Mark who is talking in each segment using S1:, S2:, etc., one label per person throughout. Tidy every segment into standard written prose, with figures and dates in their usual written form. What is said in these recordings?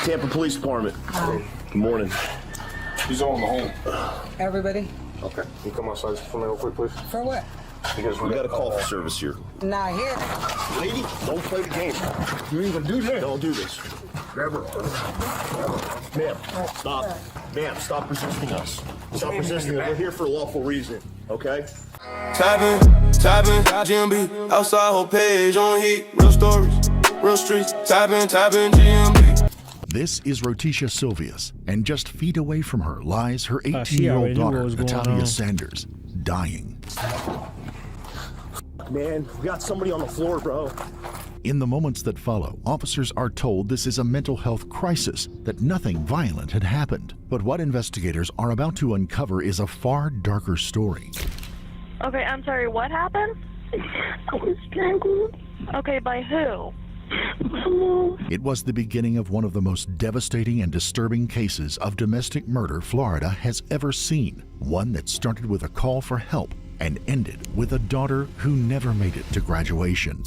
S1: Tampa Police Department. Good morning.
S2: He's on the home.
S3: Everybody?
S2: Okay. Can you come outside for me real quick, please?
S3: For what?
S2: Because
S1: We got a call for service here.
S3: Not here.
S1: Lady, don't play the game.
S2: You ain't gonna do that.
S1: Don't do this.
S2: Grab her.
S1: Ma'am, stop. Ma'am, stop resisting us. Stop resisting us. We're here for a lawful reason, okay?
S4: Tapping, GMB, outside whole page on heat, real stories, real streets, tapping, GMB.
S5: This is Rotisha Silvius, and just feet away from her lies her 18-year-old daughter, Natavia Sanders, dying.
S1: Man, we got somebody on the floor, bro.
S5: In the moments that follow, officers are told this is a mental health crisis, that nothing violent had happened. But what investigators are about to uncover is a far darker story.
S6: Okay, I'm sorry, what happened?
S7: I was strangled.
S6: Okay, by who?
S5: It was the beginning of one of the most devastating and disturbing cases of domestic murder Florida has ever seen. One that started with a call for help and ended with a daughter who never made it to graduation.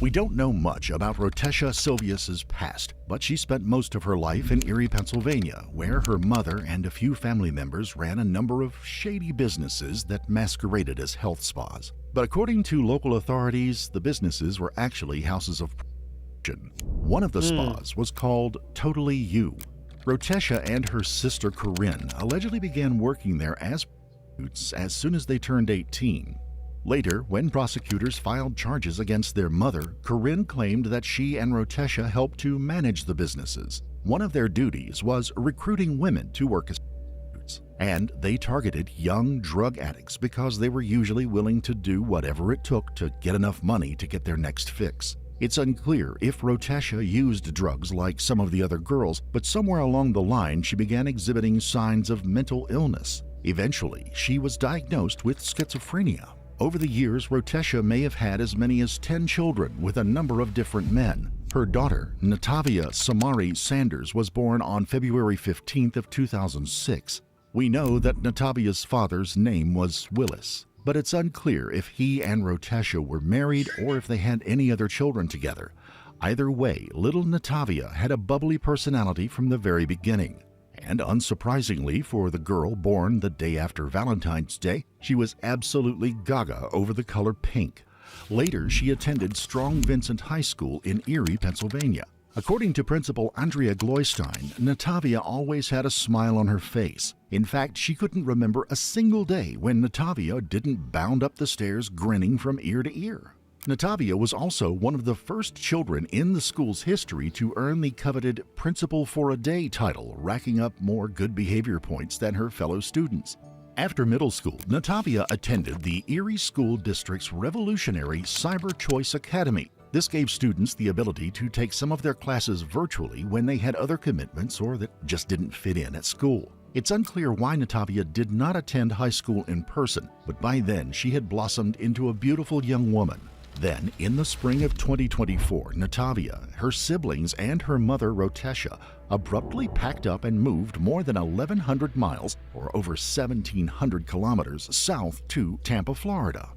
S5: We don't know much about Rotisha Silvius's past, but she spent most of her life in Erie, Pennsylvania, where her mother and a few family members ran a number of shady businesses that masqueraded as health spas. But according to local authorities, the businesses were actually houses of prostitution. One of the spas was called Totally You. Rotisha and her sister Corinne allegedly began working there as prostitutes as soon as they turned 18. Later, when prosecutors filed charges against their mother, Corinne claimed that she and Rotisha helped to manage the businesses. One of their duties was recruiting women to work as prostitutes, and they targeted young drug addicts because they were usually willing to do whatever it took to get enough money to get their next fix. It's unclear if Rotisha used drugs like some of the other girls, but somewhere along the line she began exhibiting signs of mental illness. Eventually, she was diagnosed with schizophrenia. Over the years, Rotisha may have had as many as 10 children with a number of different men. Her daughter, Natavia Samari Sanders, was born on February 15th of 2006. We know that Natavia's father's name was Willis, but it's unclear if he and Rotisha were married or if they had any other children together. Either way, little Natavia had a bubbly personality from the very beginning. And unsurprisingly for the girl born the day after Valentine's Day, she was absolutely gaga over the color pink. Later, she attended Strong Vincent High School in Erie, Pennsylvania. According to Principal Andrea Gloystein, Natavia always had a smile on her face. In fact, she couldn't remember a single day when Natavia didn't bound up the stairs grinning from ear to ear. Natavia was also one of the first children in the school's history to earn the coveted Principal for a Day title, racking up more good behavior points than her fellow students. After middle school, Natavia attended the Erie School District's revolutionary Cyber Choice Academy. This gave students the ability to take some of their classes virtually when they had other commitments or that just didn't fit in at school. It's unclear why Natavia did not attend high school in person, but by then she had blossomed into a beautiful young woman. Then, in the spring of 2024, Natavia, her siblings, and her mother, Rotisha, abruptly packed up and moved more than 1,100 miles, or over 1,700 kilometers, south to Tampa, Florida.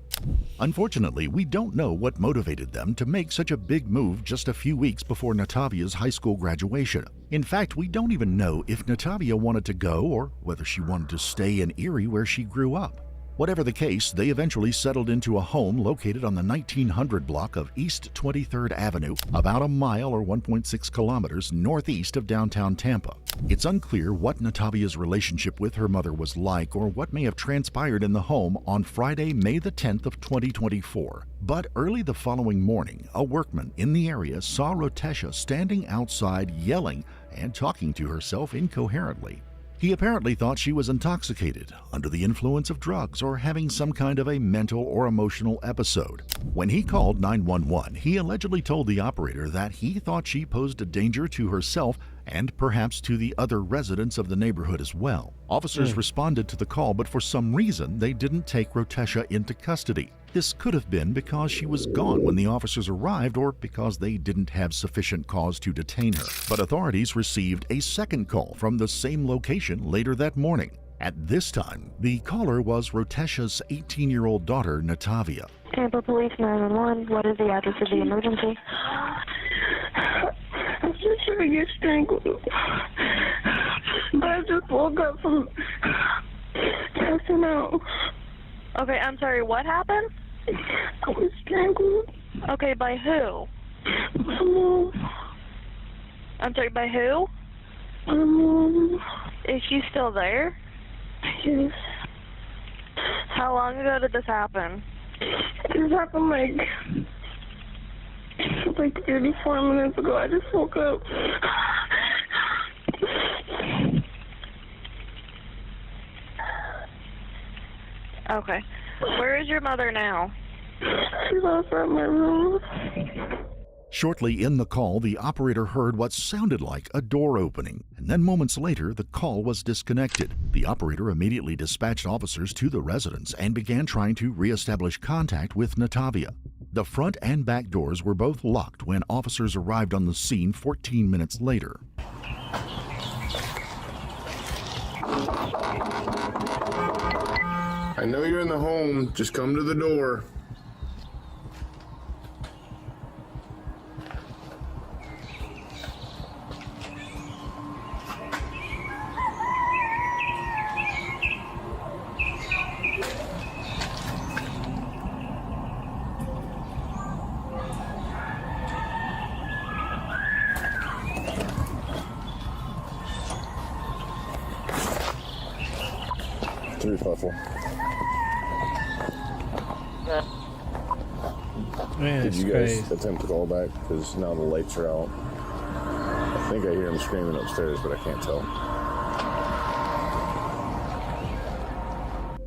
S5: Unfortunately, we don't know what motivated them to make such a big move just a few weeks before Natavia's high school graduation. In fact, we don't even know if Natavia wanted to go or whether she wanted to stay in Erie where she grew up. Whatever the case, they eventually settled into a home located on the 1900 block of East 23rd Avenue, about a mile or 1.6 kilometers northeast of downtown Tampa. It's unclear what Natavia's relationship with her mother was like or what may have transpired in the home on Friday, May the 10th of 2024. But early the following morning, a workman in the area saw Rotisha standing outside yelling and talking to herself incoherently. He apparently thought she was intoxicated, under the influence of drugs, or having some kind of a mental or emotional episode. When he called 911, he allegedly told the operator that he thought she posed a danger to herself and perhaps to the other residents of the neighborhood as well. Officers responded to the call, but for some reason they didn't take Rotisha into custody. This could have been because she was gone when the officers arrived or because they didn't have sufficient cause to detain her. But authorities received a second call from the same location later that morning. At this time, the caller was Rotesha's 18-year-old daughter, Natavia.
S6: Tampa Police 911. What is the address of the emergency?
S7: I'm just trying to get strangled. But I just woke up from passing out.
S6: Okay, I'm sorry, what happened?
S7: I was strangled.
S6: Okay, by who?
S7: My mom.
S6: I'm sorry, by who?
S7: My mom.
S6: Is she still there?
S7: Yes.
S6: How long ago did this happen?
S7: This happened like 34 minutes ago. I just woke up.
S6: Okay. Where is your mother now?
S7: She's outside my room.
S5: Shortly in the call, the operator heard what sounded like a door opening, and then moments later, the call was disconnected. The operator immediately dispatched officers to the residence and began trying to reestablish contact with Natavia. The front and back doors were both locked when officers arrived on the scene 14 minutes later.
S2: I know you're in the home. Just come to the door.
S3: Man,
S2: Did
S3: it's
S2: you guys
S3: crazy.
S2: attempt to call back? Because now the lights are out. I think I hear him screaming upstairs, but I can't tell.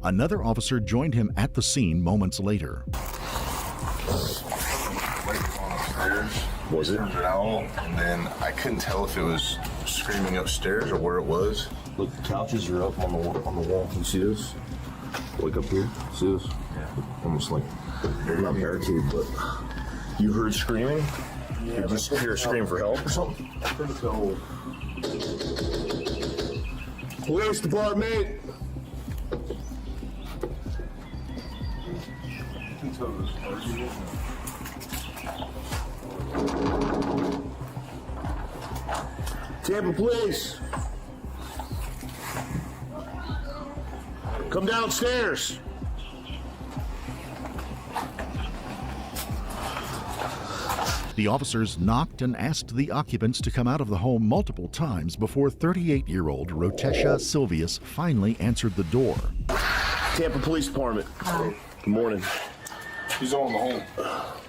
S5: Another officer joined him at the scene moments later.
S2: Was it?
S8: Turned it out, and then I couldn't tell if it was screaming upstairs or where it was.
S2: Look, the couches are up on the wall. You see this? Like up here? See this? Yeah. Almost like, not barricade, but you heard screaming? Yeah, did you hear a scream for help or something? I think so. Police department! Tampa Police! Come downstairs!
S5: The officers knocked and asked the occupants to come out of the home multiple times before 38-year-old Rotesha Silvius finally answered the door.
S1: Tampa Police Department. Good morning.
S2: He's all in the home.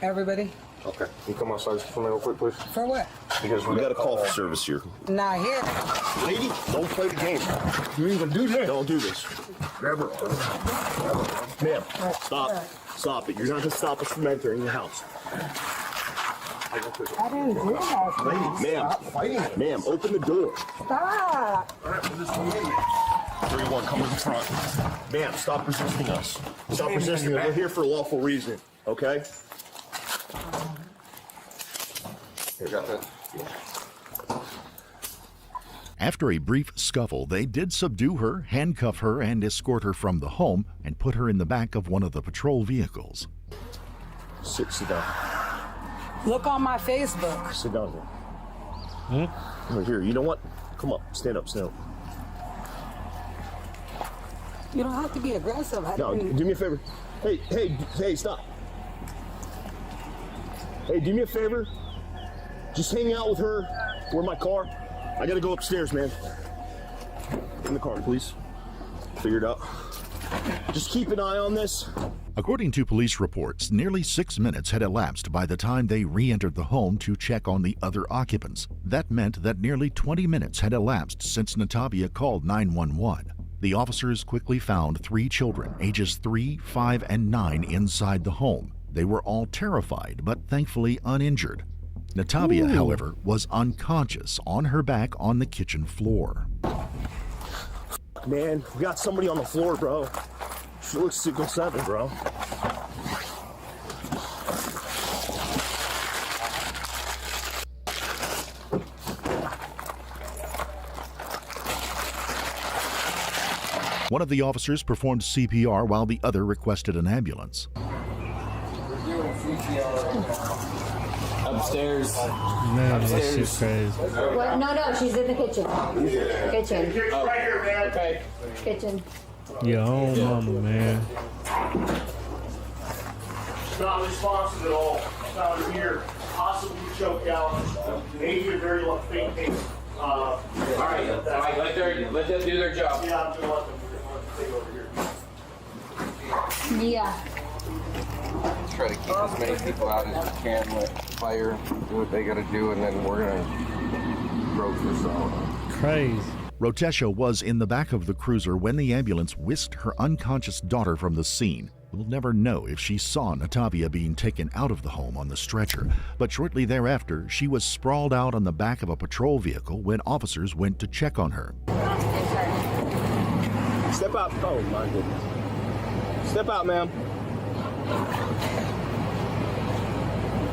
S9: Everybody?
S2: Okay. Can you come outside for me real quick, please?
S9: For what?
S2: Because
S1: We got a call for service here.
S9: Not here.
S1: Lady, don't play the game.
S2: You ain't gonna do that.
S1: Don't do this.
S2: Grab her.
S1: Ma'am, stop. Stop it. You're not going to stop us from entering the house.
S9: I didn't do that.
S1: Ma'am, open the door.
S9: Stop.
S1: 31, come to the front. Ma'am, stop resisting us. Stop resisting us. We're here for a lawful reason, okay?
S2: Here, got that?
S5: After a brief scuffle, they did subdue her, handcuff her, and escort her from the home and put her in the back of one of the patrol vehicles.
S1: Sit down.
S9: Look on my Facebook.
S1: Sit down here. Over here. You know what? Come up. Stand up.
S9: You don't have to be aggressive.
S1: No, do me a favor. Hey, stop. Hey, do me a favor. Just hang out with her. Where my car? I gotta go upstairs, man. In the car, please. Figure it out. Just keep an eye on this.
S5: According to police reports, nearly 6 minutes had elapsed by the time they re-entered the home to check on the other occupants. That meant that nearly 20 minutes had elapsed since Natavia called 911. The officers quickly found 3 children, ages 3, 5, and 9, inside the home. They were all terrified, but thankfully uninjured. Natavia, however, was unconscious on her back on the kitchen floor.
S1: Man, we got somebody on the floor, bro. She looks 607, bro.
S5: One of the officers performed CPR while the other requested an ambulance.
S10: Upstairs.
S3: Man, this shit's crazy.
S11: What? No, she's in the kitchen. Kitchen.
S10: Oh, right here, man. Okay.
S11: Kitchen.
S3: Your own mama, man.
S1: Not responsive at all. Found her here, possibly choked out, maybe a very faint pain.
S10: All right, let them do their job.
S1: Yeah, I'm gonna let them take over here.
S11: Yeah.
S10: Try to keep as many people out as we can. Let fire do what they got to do, and then we're gonna broke this out.
S3: Crazy.
S5: Rotesha was in the back of the cruiser when the ambulance whisked her unconscious daughter from the scene. We'll never know if she saw Natavia being taken out of the home on the stretcher, but shortly thereafter, she was sprawled out on the back of a patrol vehicle when officers went to check on her.
S1: Step out. Oh, my goodness. Step out, ma'am.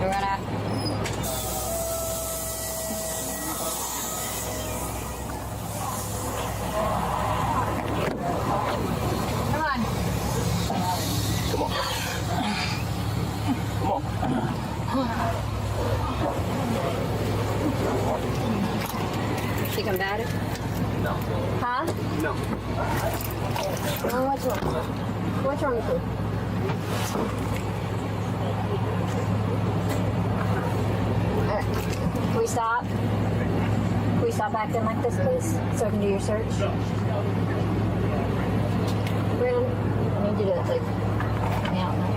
S11: We're gonna. Come on.
S1: Come on. Come on.
S11: Think I'm bad?
S1: No.
S11: Huh?
S1: No.
S11: Oh, what's wrong? What's wrong with you? Alright. Can we stop? Can we stop acting like this, please? So I can do your search? Brandon, I need you to, like, help me out now.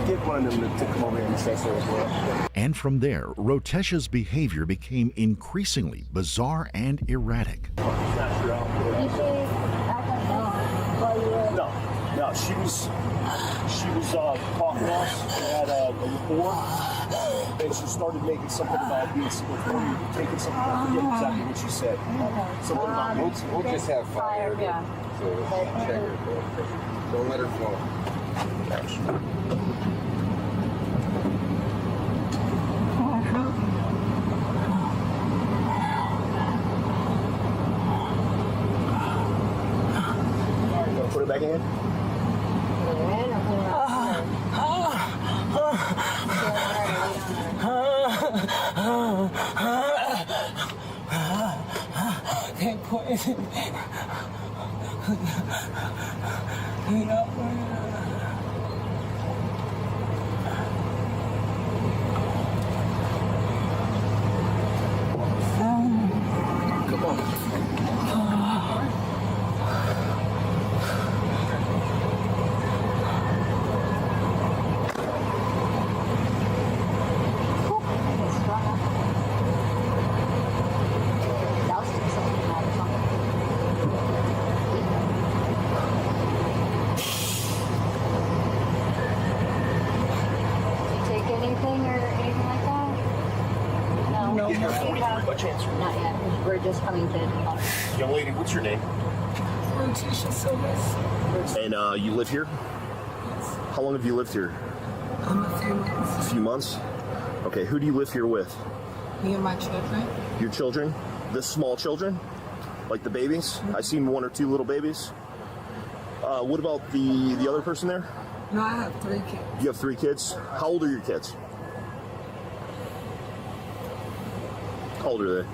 S1: Get one of them to come over here and say so as well.
S5: And from there, Rotesha's behavior became increasingly bizarre and erratic.
S11: You should act like that while you were...
S1: No, she was talking to us, we had a rapport, and she started making something about being single-handed, taking something, I forget exactly what she said. Something about
S10: We'll just have fire.
S11: Yeah.
S10: So check her. Don't let her fall.
S1: Put it back in.
S9: They poisoned me. You know,
S1: Come on.
S11: Not yet. We're just coming to.
S1: Young lady, what's your name?
S9: Rotesha Silvers.
S1: And you live here?
S9: Yes.
S1: How long have you lived here?
S9: A few months.
S1: A few months? Okay, who do you live here with?
S9: Me and my children.
S1: Your children? The small children? Like the babies? I seen one or two little babies. What about the other person there?
S9: No, I have 3 kids.
S1: You have 3 kids? How old are your kids? How old are they?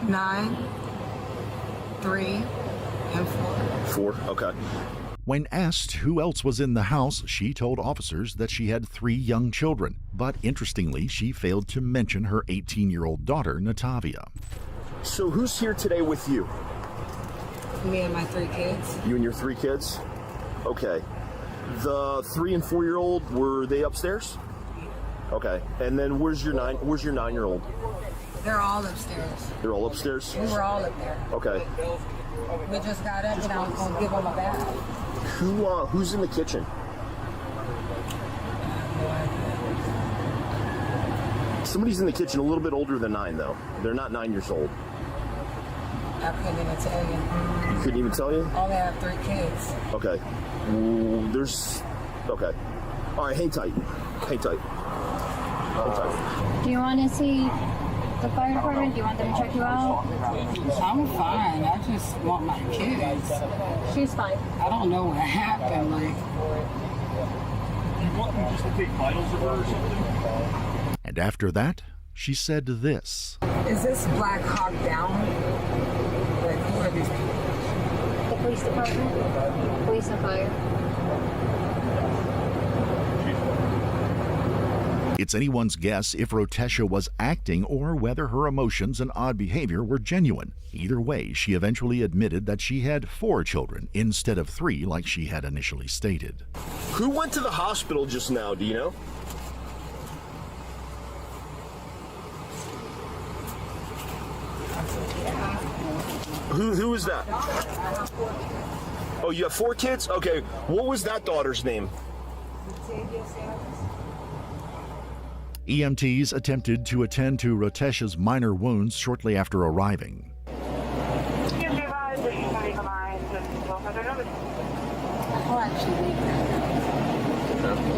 S9: 9, 3, and 4.
S1: 4? Okay.
S5: When asked who else was in the house, she told officers that she had 3 young children. But interestingly, she failed to mention her 18-year-old daughter, Natavia.
S1: So who's here today with you?
S9: Me and my 3 kids.
S1: You and your 3 kids? Okay. The 3 and 4-year-old, were they upstairs? Okay. And then where's your 9-year-old?
S9: They're all upstairs.
S1: They're all upstairs?
S9: We were all up there.
S1: Okay.
S9: We just got up and I was going to give them a bath.
S1: Who's in the kitchen? Somebody's in the kitchen a little bit older than 9, though. They're not 9 years old.
S9: I couldn't even tell you.
S1: You couldn't even tell you?
S9: I only have 3 kids.
S1: Okay. Okay. All right, hang tight. Hang tight. Hang tight.
S11: Do you want to see The fire department, do you want them to check you out?
S9: I'm fine. I just want my kids.
S11: She's fine.
S9: I don't know what happened. Like,
S1: You want them just to take vitals of her or something?
S5: And after that, she said this.
S9: is this Black Hawk Down? Like, who are these people?
S11: The police department, police and fire.
S5: It's anyone's guess if Rotesha was acting or whether her emotions and odd behavior were genuine. Either way, she eventually admitted that she had 4 children instead of 3 like she had initially stated.
S1: Who went to the hospital just now, do you know? Who is that? Oh, you have 4 kids? Okay, what was that daughter's name?
S5: EMTs attempted to attend to Rotesha's minor wounds shortly after arriving.
S11: I'll actually leave her.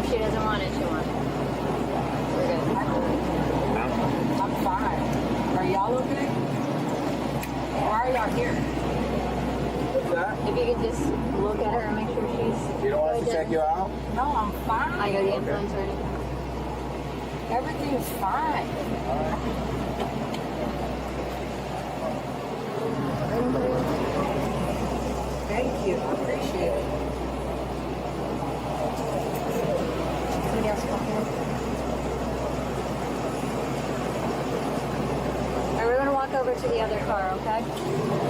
S11: If she doesn't want it, she won't. We're good.
S9: I'm fine. Are y'all okay? Why are y'all here?
S10: What's that?
S11: If you could just look at her and make sure she's
S10: You don't want us to check you out?
S9: No, I'm fine.
S11: I got the influence or anything.
S9: Everything's fine. Thank you. I appreciate it.
S11: Somebody else come here. Alright, we're gonna walk over to the other car, okay?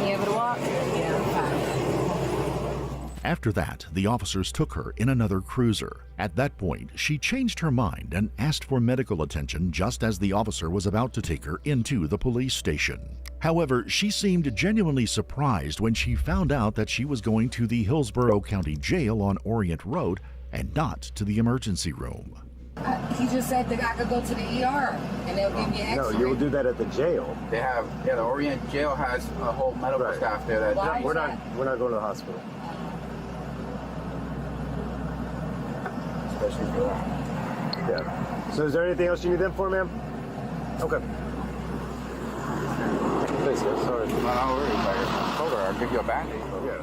S11: You able to walk?
S9: Yeah, I'm fine.
S5: After that, the officers took her in another cruiser. At that point, she changed her mind and asked for medical attention just as the officer was about to take her into the police station. However, she seemed genuinely surprised when she found out that she was going to the Hillsborough County Jail on Orient Road and not to the emergency room.
S9: He just said that I could go to the ER and they'll give me an
S12: No,
S9: X-ray.
S12: you'll do that at the jail.
S10: They have, yeah, the Orient Jail has a whole medical staff there that
S9: Why?
S12: We're not going to the hospital.
S10: especially for that.
S12: Yeah. So is there anything else you need them for, ma'am? Okay. Thanks, guys. Sorry.
S10: No worries. I told her I'll give you a band-aid.
S12: Yeah.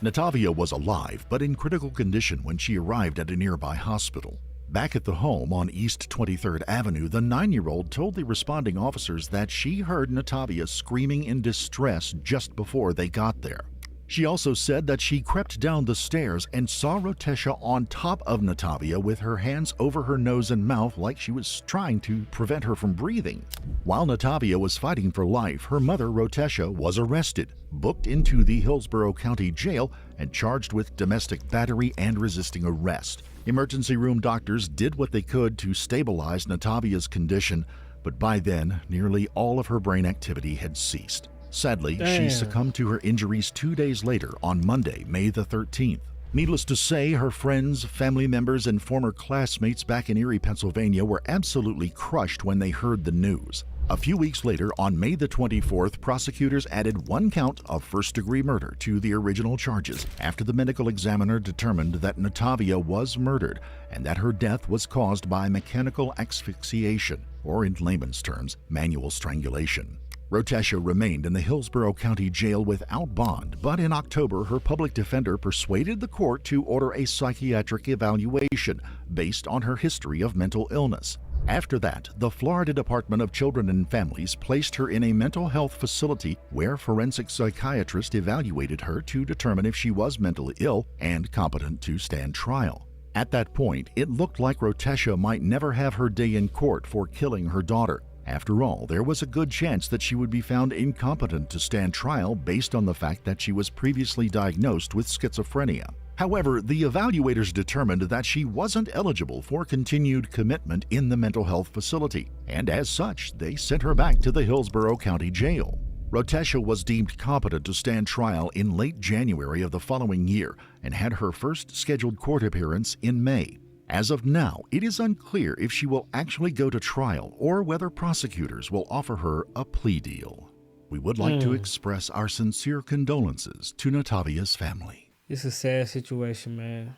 S5: Natavia was alive but in critical condition when she arrived at a nearby hospital. Back at the home on East 23rd Avenue, the 9-year-old told the responding officers that she heard Natavia screaming in distress just before they got there. She also said that she crept down the stairs and saw Rotesha on top of Natavia with her hands over her nose and mouth like she was trying to prevent her from breathing. While Natavia was fighting for life, her mother, Rotesha, was arrested, booked into the Hillsborough County Jail, and charged with domestic battery and resisting arrest. Emergency room doctors did what they could to stabilize Natavia's condition, but by then, nearly all of her brain activity had ceased. Sadly, she succumbed to her injuries 2 days later on Monday, May the 13th. Needless to say, her friends, family members, and former classmates back in Erie, Pennsylvania were absolutely crushed when they heard the news. A few weeks later, on May the 24th, prosecutors added 1 count of first-degree murder to the original charges after the medical examiner determined that Natavia was murdered and that her death was caused by mechanical asphyxiation, or in layman's terms, manual strangulation. Rotesha remained in the Hillsborough County Jail without bond, but in October, her public defender persuaded the court to order a psychiatric evaluation based on her history of mental illness. After that, the Florida Department of Children and Families placed her in a mental health facility where forensic psychiatrists evaluated her to determine if she was mentally ill and competent to stand trial. At that point, it looked like Rotesha might never have her day in court for killing her daughter. After all, there was a good chance that she would be found incompetent to stand trial based on the fact that she was previously diagnosed with schizophrenia. However, the evaluators determined that she wasn't eligible for continued commitment in the mental health facility, and as such, they sent her back to the Hillsborough County Jail. Rotesha was deemed competent to stand trial in late January of the following year and had her first scheduled court appearance in May. As of now, it is unclear if she will actually go to trial or whether prosecutors will offer her a plea deal. We would like to express our sincere condolences to Natavia's family.
S3: It's a sad situation, man.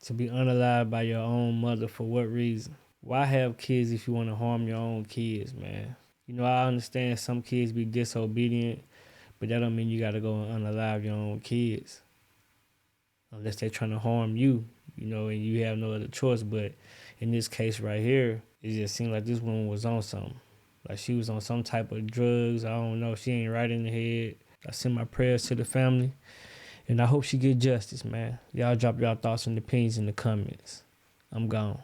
S3: To be unalived by your own mother for what reason? Why have kids if you want to harm your own kids, man? You know, I understand some kids be disobedient, but that don't mean you gotta go and unalive your own kids. Unless they're trying to harm you, you know, and you have no other choice. But in this case right here, it just seemed like this woman was on something. Like she was on some type of drugs. I don't know. She ain't right in the head. I send my prayers to the family. And I hope she get justice, man. Y'all drop y'all thoughts and opinions in the comments. I'm gone.